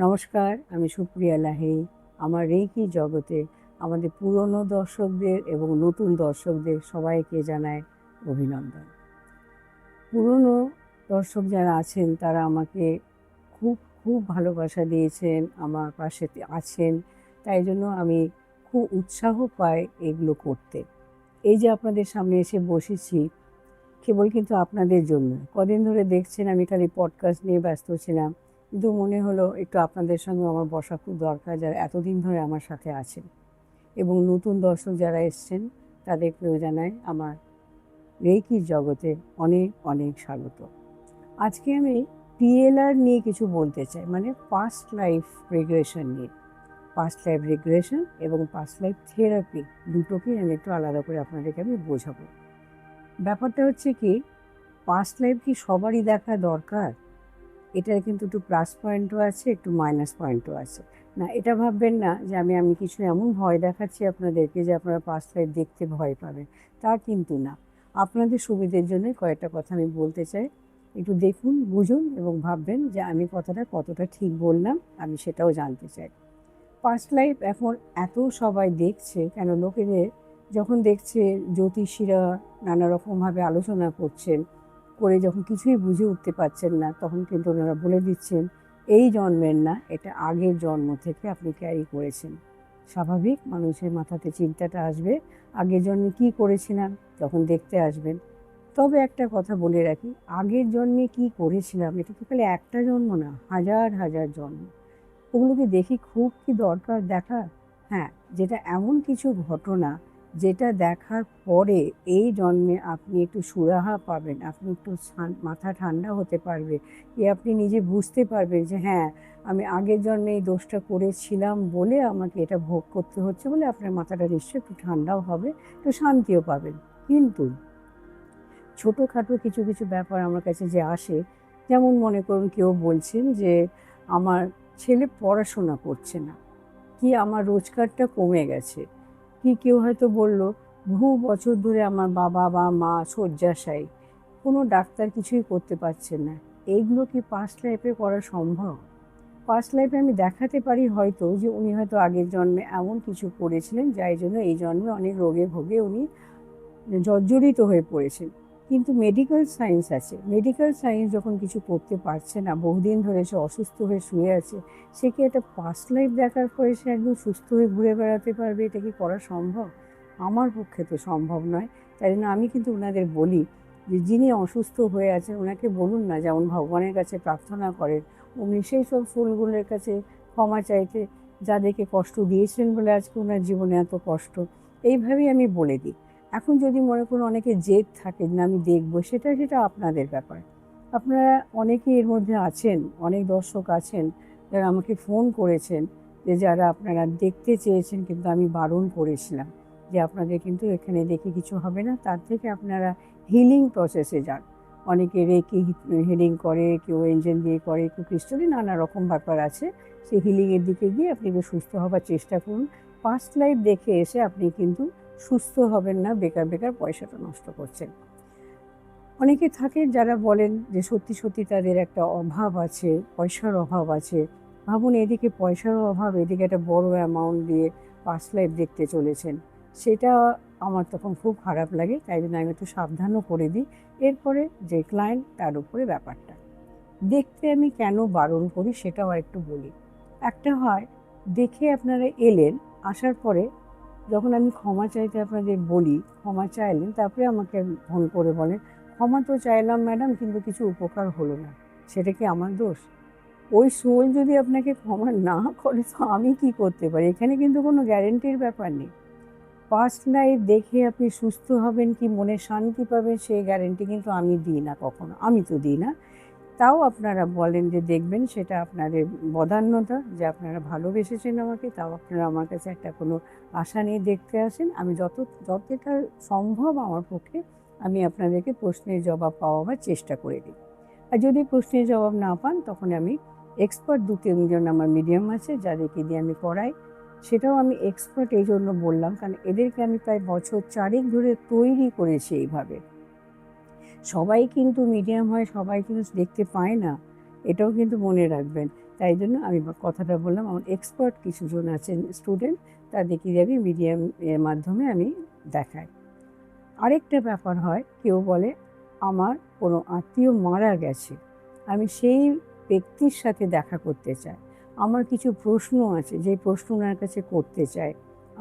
নমস্কার, আমি সুপ্রিয়া লাহিড়ী। আমার রেকি জগতে আমাদের পুরনো দর্শকদের এবং নতুন দর্শকদের সবাইকে জানাই অভিনন্দন। পুরনো দর্শক যারা আছেন তারা আমাকে খুব খুব ভালোবাসা দিয়েছেন, আমার পাশে আছেন। তাই জন্য আমি খুব উৎসাহ পাই এগুলো করতে। এই যে আপনাদের সামনে এসে বসেছি, কেবল কিন্তু আপনাদের জন্য। কদিন ধরে দেখছেন আমি খালি পডকাস্ট নিয়ে ব্যস্ত ছিলাম, কিন্তু মনে হলো একটু আপনাদের সঙ্গে আমার বসা খুব দরকার, যারা এতদিন ধরে আমার সাথে আছেন। এবং নতুন দর্শক যারা এসছেন তাদেরকেও জানাই আমার রেকির জগতে অনেক অনেক স্বাগত। আজকে আমি পিএলআর নিয়ে কিছু বলতে চাই, মানে পাস্ট লাইফ রিগ্রেশন নিয়ে। পাস্ট লাইফ রিগ্রেশন এবং পাস্ট লাইফ থেরাপি দুটোকেই আমি একটু আলাদা করে আপনাদেরকে আমি বোঝাবো। ব্যাপারটা হচ্ছে কি, পাস্ট লাইফ কি সবারই দেখা দরকার? এটার কিন্তু একটু প্লাস পয়েন্টও আছে, একটু মাইনাস পয়েন্টও আছে। না, এটা ভাববেন না যে আমি কিছু এমন ভয় দেখাচ্ছি আপনাদেরকে যে আপনারা পাস্ট লাইফ দেখতে ভয় পাবেন, তা কিন্তু না। আপনাদের সুবিধের জন্য কয়েকটা কথা আমি বলতে চাই, একটু দেখুন, বুঝুন এবং ভাববেন যে আমি কথাটা কতটা ঠিক বললাম, আমি সেটাও জানতে চাই। পাস্ট লাইফ এখন এত সবাই দেখছে কেন, লোকেদের যখন দেখছে জ্যোতিষীরা নানা রকমভাবে আলোচনা করছেন, করে যখন কিছুই বুঝে উঠতে পারছেন না, তখন কিন্তু ওনারা বলে দিচ্ছেন এই জন্মের না, এটা আগের জন্ম থেকে আপনি ক্যারি করেছেন। স্বাভাবিক, মানুষের মাথাতে চিন্তাটা আসবে আগের জন্মে কী করেছিলাম, তখন দেখতে আসবেন। তবে একটা কথা বলে রাখি, আগের জন্মে কী করেছিলাম এটা তো খালি একটা জন্ম না, হাজার হাজার জন্ম। ওগুলোকে দেখি খুব কি দরকার দেখা? হ্যাঁ, যেটা এমন কিছু ঘটনা যেটা দেখার পরে এই জন্মে আপনি একটু সুরাহা পাবেন, আপনি একটু মাথা ঠান্ডা হতে পারবে, আপনি নিজে বুঝতে পারবেন যে হ্যাঁ, আমি আগের জন্মে এই দোষটা করেছিলাম বলে আমাকে এটা ভোগ করতে হচ্ছে, বলে আপনার মাথাটা নিশ্চয়ই একটু ঠান্ডাও হবে, একটু শান্তিও পাবেন। কিন্তু ছোটোখাটো কিছু কিছু ব্যাপার আমার কাছে যে আসে, যেমন মনে করুন কেউ বলছেন যে আমার ছেলে পড়াশোনা করছে না, কি আমার রোজগারটা কমে গেছে, কি কেউ হয়তো বলল বহু বছর ধরে আমার বাবা বা মা শয্যাশায়ী, কোনো ডাক্তার কিছুই করতে পারছে না। এইগুলো কি পাস্ট লাইফে করা সম্ভব? পাস্ট লাইফে আমি দেখাতে পারি হয়তো যে উনি হয়তো আগের জন্মে এমন কিছু করেছিলেন যাই জন্য এই জন্মে অনেক রোগে ভোগে উনি জর্জরিত হয়ে পড়েছেন। কিন্তু মেডিকেল সায়েন্স আছে, মেডিকেল সায়েন্স যখন কিছু করতে পারছে না, বহুদিন ধরে সে অসুস্থ হয়ে শুয়ে আছে, সে কি একটা পাস্ট লাইফ দেখার পরে সে একদম সুস্থ হয়ে ঘুরে বেড়াতে পারবে? এটা কি করা সম্ভব? আমার পক্ষে তো সম্ভব নয়। তাই জন্য আমি কিন্তু ওনাদের বলি যে যিনি অসুস্থ হয়ে আছেন ওনাকে বলুন না, যেমন ভগবানের কাছে প্রার্থনা করেন উনি সেই সব ফুলগুলোর কাছে ক্ষমা চাইতে, যাদেরকে কষ্ট দিয়েছিলেন বলে আজকে ওনার জীবনে এত কষ্ট। এইভাবেই আমি বলে দিই। এখন যদি মনে করুন অনেকে জেদ থাকে না আমি দেখব, সেটা সেটা আপনাদের ব্যাপার। আপনারা অনেকেই এর মধ্যে আছেন, অনেক দর্শক আছেন যারা আমাকে ফোন করেছেন, যে যারা আপনারা দেখতে চেয়েছেন কিন্তু আমি বারণ করেছিলাম যে আপনাদের কিন্তু এখানে দেখে কিছু হবে না, তার থেকে আপনারা হিলিং প্রসেসে যান। অনেকে রেকি হিলিং করে, কেউ এঞ্জেল দিয়ে করে, কেউ ক্রিস্টালি, নানা রকম ব্যাপার আছে। সেই হিলিংয়ের দিকে গিয়ে আপনি সুস্থ হবার চেষ্টা করুন। পাস্ট লাইফ দেখে এসে আপনি কিন্তু সুস্থ হবেন না, বেকার বেকার পয়সাটা নষ্ট করছেন। অনেকে থাকেন যারা বলেন যে সত্যি সত্যি তাদের একটা অভাব আছে, পয়সার অভাব আছে। ভাবুন, এদিকে পয়সারও অভাব, এদিকে একটা বড় অ্যামাউন্ট দিয়ে পাস্ট লাইফ দেখতে চলেছেন। সেটা আমার তখন খুব খারাপ লাগে, তাই জন্য আমি একটু সাবধানও করে দিই। এরপরে যে ক্লায়েন্ট তার উপরে ব্যাপারটা দেখতে আমি কেন বারণ করি সেটাও একটু বলি। একটা হয়, দেখে আপনারা এলেন, আসার পরে যখন আমি ক্ষমা চাইতে আপনাদের বলি, ক্ষমা চাইলেন, তারপরে আমাকে ফোন করে বলেন ক্ষমা তো চাইলাম ম্যাডাম, কিন্তু কিছু উপকার হলো না। সেটা কি আমার দোষ? ওই সোল যদি আপনাকে ক্ষমা না করে তো আমি কি করতে পারি? এখানে কিন্তু কোনো গ্যারেন্টির ব্যাপার নেই। পাস্ট লাইফ দেখে আপনি সুস্থ হবেন কি মনে শান্তি পাবেন সেই গ্যারেন্টি কিন্তু আমি দিই না কখনো, আমি তো দিই না। তাও আপনারা বলেন যে দেখবেন, সেটা আপনাদের বদান্যতা যে আপনারা ভালোবেসেছেন আমাকে, তাও আপনারা আমার কাছে একটা কোনো আশা নিয়ে দেখতে আসেন। আমি যতটা সম্ভব আমার পক্ষে আমি আপনাদেরকে প্রশ্নের জবাব পাওয়াবার চেষ্টা করে দিই। আর যদি প্রশ্নের জবাব না পান তখন আমি এক্সপার্ট 2-3 জন আমার মিডিয়াম আছে যাদেরকে দিয়ে আমি করাই। সেটাও আমি এক্সপার্ট এই জন্য বললাম কারণ এদেরকে আমি প্রায় বছর 4 ধরে তৈরি করেছি এইভাবে। সবাই কিন্তু মিডিয়াম হয়, সবাই কিন্তু দেখতে পায় না, এটাও কিন্তু মনে রাখবেন। তাই জন্য আমি কথাটা বললাম, আমার এক্সপার্ট কিছুজন আছেন স্টুডেন্ট, তাদেরকে দিয়ে আমি মিডিয়াম এর মাধ্যমে আমি দেখাই। আরেকটা ব্যাপার হয়, কেউ বলে আমার কোনো আত্মীয় মারা গেছে, আমি সেই ব্যক্তির সাথে দেখা করতে চাই, আমার কিছু প্রশ্ন আছে যে প্রশ্ন ওনার কাছে করতে চাই,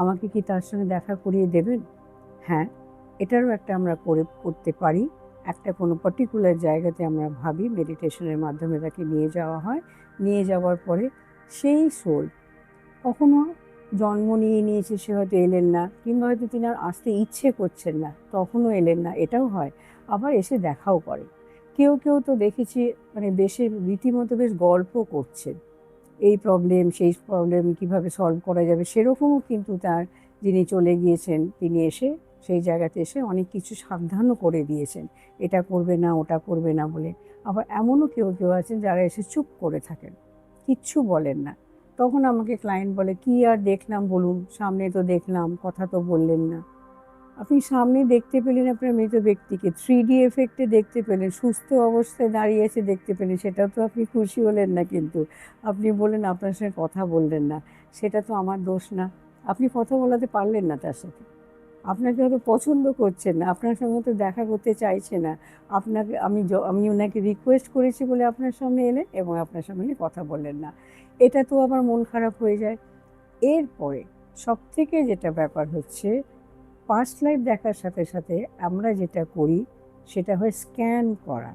আমাকে কি তার সঙ্গে দেখা করিয়ে দেবেন? হ্যাঁ, এটারও একটা আমরা করতে পারি। একটা কোনো পার্টিকুলার জায়গাতে আমরা ভাবি মেডিটেশনের মাধ্যমে তাকে নিয়ে যাওয়া হয়। নিয়ে যাওয়ার পরে সেই সোল কখনো জন্ম নিয়ে নিয়েছে, সে হয়তো এলেন না, কিংবা হয়তো তিনি আর আসতে ইচ্ছে করছেন না, তখনও এলেন না, এটাও হয়। আবার এসে দেখাও করে। কেউ কেউ তো দেখেছি মানে বেশি রীতিমতো বেশ গল্প করছেন, এই প্রবলেম সেই প্রবলেম কীভাবে সলভ করা যাবে, সেরকমও কিন্তু তার যিনি চলে গিয়েছেন তিনি এসে সেই জায়গাতে এসে অনেক কিছু সাবধানও করে দিয়েছেন, এটা করবে না ওটা করবে না বলে। আবার এমনও কেউ কেউ আছেন যারা এসে চুপ করে থাকেন, কিচ্ছু বলেন না। তখন আমাকে ক্লায়েন্ট বলে, কি আর দেখলাম বলুন, সামনে তো দেখলাম, কথা তো বললেন না। আপনি সামনে দেখতে পেলেন আপনার মৃত ব্যক্তিকে, 3D এফেক্টে দেখতে পেলেন, সুস্থ অবস্থায় দাঁড়িয়ে আছে দেখতে পেলেন, সেটাও তো আপনি খুশি হলেন না। কিন্তু আপনি বললেন আপনার সঙ্গে কথা বললেন না, সেটা তো আমার দোষ না। আপনি কথা বলাতে পারলেন না তার সাথে, আপনাকে হয়তো পছন্দ করছেন না, আপনার সঙ্গে তো দেখা করতে চাইছে না। আপনাকে আমি ওনাকে রিকোয়েস্ট করেছি বলে আপনার সামনে এলেন এবং আপনার সামনে কথা বললেন না, এটা তো আমার মন খারাপ হয়ে যায়। এরপরে সবথেকে যেটা ব্যাপার হচ্ছে, পাস্ট লাইফ দেখার সাথে সাথে আমরা যেটা করি সেটা হয় স্ক্যান করা।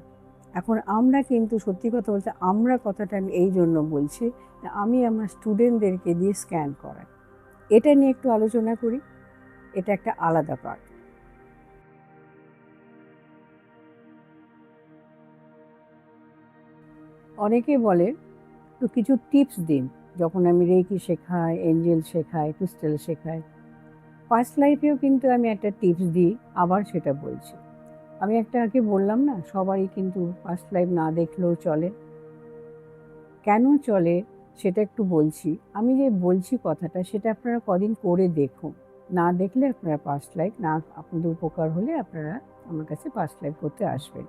এখন আমরা কিন্তু সত্যি কথা বলতে, আমরা কথাটা আমি এই জন্য বলছি, আমি আমার স্টুডেন্টদেরকে দিয়ে স্ক্যান করাই। এটা নিয়ে একটু আলোচনা করি, এটা একটা আলাদা পার্ট। অনেকে বলে তো কিছু টিপস দিন, যখন আমি রেকি শেখাই, এঞ্জেল শেখাই, ক্রিস্টাল শেখাই। পাস্ট লাইফেও কিন্তু আমি একটা টিপস দিই, আবার সেটা বলছি। আমি একটা আগে বললাম না, সবারই কিন্তু পাস্ট লাইফ না দেখলেও চলে। কেন চলে সেটা একটু বলছি। আমি যে বলছি কথাটা, সেটা আপনারা কদিন করে দেখুন। না দেখলে আপনারা পাস্ট লাইফ না, আপনাদের উপকার হলে আপনারা আমার কাছে পাস্ট লাইফ করতে আসবেন।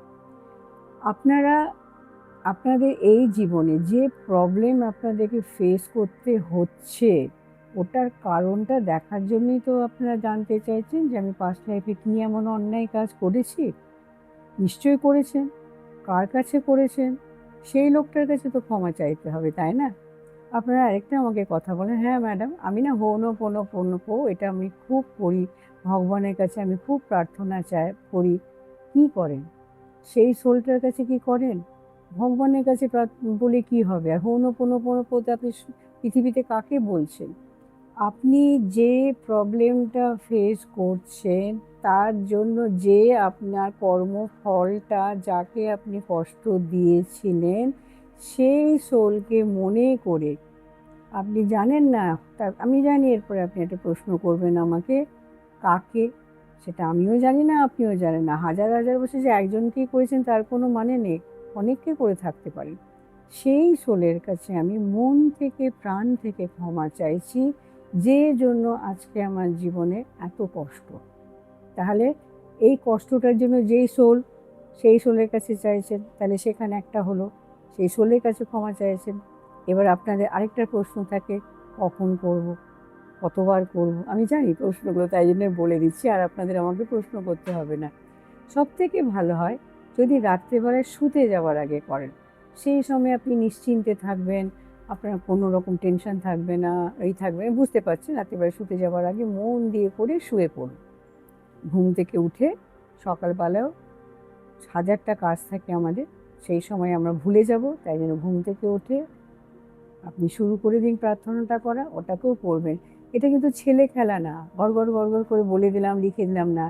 আপনারা আপনাদের এই জীবনে যে প্রবলেম আপনাদেরকে ফেস করতে হচ্ছে, ওটার কারণটা দেখার জন্যই তো আপনারা জানতে চাইছেন যে আমি পাস্ট লাইফে কী এমন অন্যায় কাজ করেছি। নিশ্চয়ই করেছেন। কার কাছে করেছেন? সেই লোকটার কাছে তো ক্ষমা চাইতে হবে, তাই না? আপনারা আরেকটা আমাকে কথা বলেন, হ্যাঁ ম্যাডাম, আমি না হোনোপোনোপো এটা আমি খুব করি, ভগবানের কাছে আমি খুব প্রার্থনা করি। কী করেন? সেই সোলটার কাছে কি করেন? ভগবানের কাছে বলে কী হবে? আর হোনোপোনোপোতে আপনি পৃথিবীতে কাকে বলছেন? আপনি যে প্রবলেমটা ফেস করছেন, তার জন্য যে আপনার কর্মফলটা, যাকে আপনি কষ্ট দিয়েছিলেন, সেই সোলকে মনে করে আপনি জানেন না, আমি জানি এরপরে আপনি একটা প্রশ্ন করবেন আমাকে, কাকে? সেটা আমিও জানি না, আপনিও জানেন না। হাজার হাজার বছর যে একজনকেই করেছেন তার কোনো মানে নেই, অনেককে করে থাকতে পারেন। সেই সোলের কাছে আমি মন থেকে প্রাণ থেকে ক্ষমা চাইছি, যে জন্য আজকে আমার জীবনে এত কষ্ট। তাহলে এই কষ্টটার জন্য যেই সোল, সেই সোলের কাছে চাইছেন, তাহলে সেখানে একটা হলো, সেই সোলের কাছে ক্ষমা চাইছেন। এবার আপনাদের আরেকটা প্রশ্ন থাকে, কখন করব, কতবার করব? আমি জানি প্রশ্নগুলো, তাই জন্য বলে দিচ্ছি, আর আপনাদের আমাকে প্রশ্ন করতে হবে না। সবথেকে ভালো হয় যদি রাত্রেবেলায় শুতে যাওয়ার আগে করেন। সেই সময় আপনি নিশ্চিন্তে থাকবেন, আপনার কোনো রকম টেনশন থাকবে না, থাকবে না, বুঝতে পারছেন। রাত্রেবেলায় শুতে যাওয়ার আগে মন দিয়ে করে শুয়ে পড়ুন। ঘুম থেকে উঠে সকালবেলাও হাজারটা কাজ থাকে আমাদের, সেই সময় আমরা ভুলে যাব, তাই জন্য ঘুম থেকে উঠে আপনি শুরু করে দিন প্রার্থনাটা করা, ওটাকেও করবেন। এটা কিন্তু ছেলে খেলা না, গড়গড় গড়গড় করে বলে দিলাম, লিখে দিলাম না।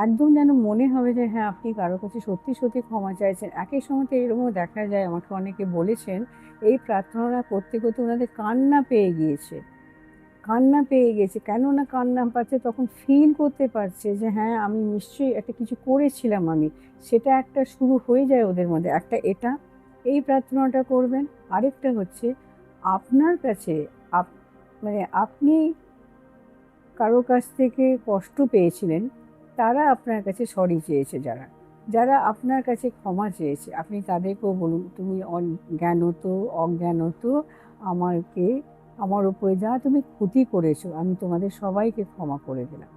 একদম যেন মনে হবে যে হ্যাঁ, আপনি কারো কাছে সত্যি সত্যি ক্ষমা চাইছেন। একই সময় তো এরকমও দেখা যায়, আমাকে অনেকে বলেছেন এই প্রার্থনা করতে করতে ওনাদের কান্না পেয়ে গিয়েছে। কান্না পেয়ে গেছে, কেন না কান্না পাচ্ছে, তখন ফিল করতে পারছে যে হ্যাঁ, আমি নিশ্চয়ই একটা কিছু করেছিলাম আমি, সেটা একটা শুরু হয়ে যায় ওদের মধ্যে একটা, এটা এই প্রার্থনাটা করবেন। আরেকটা হচ্ছে আপনার কাছে মানে আপনি কারো কাছ থেকে কষ্ট পেয়েছিলেন, তারা আপনার কাছে সরি চেয়েছে যারা, যারা আপনার কাছে ক্ষমা চেয়েছে আপনি তাদেরকেও বলুন, তুমি জ্ঞানত অজ্ঞানত আমাকে আমার উপরে যা তুমি ক্ষতি করেছো আমি তোমাদের সবাইকে ক্ষমা করে দিলাম,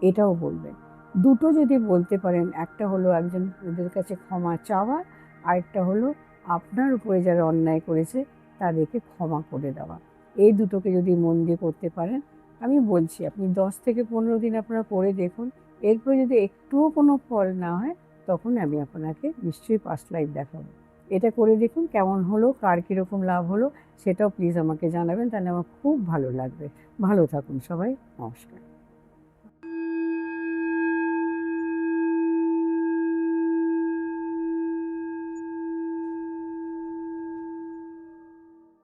এটাও বলবেন। দুটো যদি বলতে পারেন, একটা হলো একজন ওদের কাছে ক্ষমা চাওয়া, আরেকটা হলো আপনার উপরে যারা অন্যায় করেছে তাদেরকে ক্ষমা করে দেওয়া। এই দুটোকে যদি মন দিয়ে করতে পারেন, আমি বলছি আপনি 10 থেকে 15 দিন আপনারা করে দেখুন। এরপরে যদি একটুও কোনো ফল না হয় তখন আমি আপনাকে নিশ্চয়ই পাস্ট লাইফ দেখাবো। এটা করে দেখুন কেমন হলো, কার কীরকম লাভ হলো সেটাও প্লিজ আমাকে জানাবেন, তাহলে আমার খুব ভালো লাগবে। ভালো থাকুন সবাই, নমস্কার।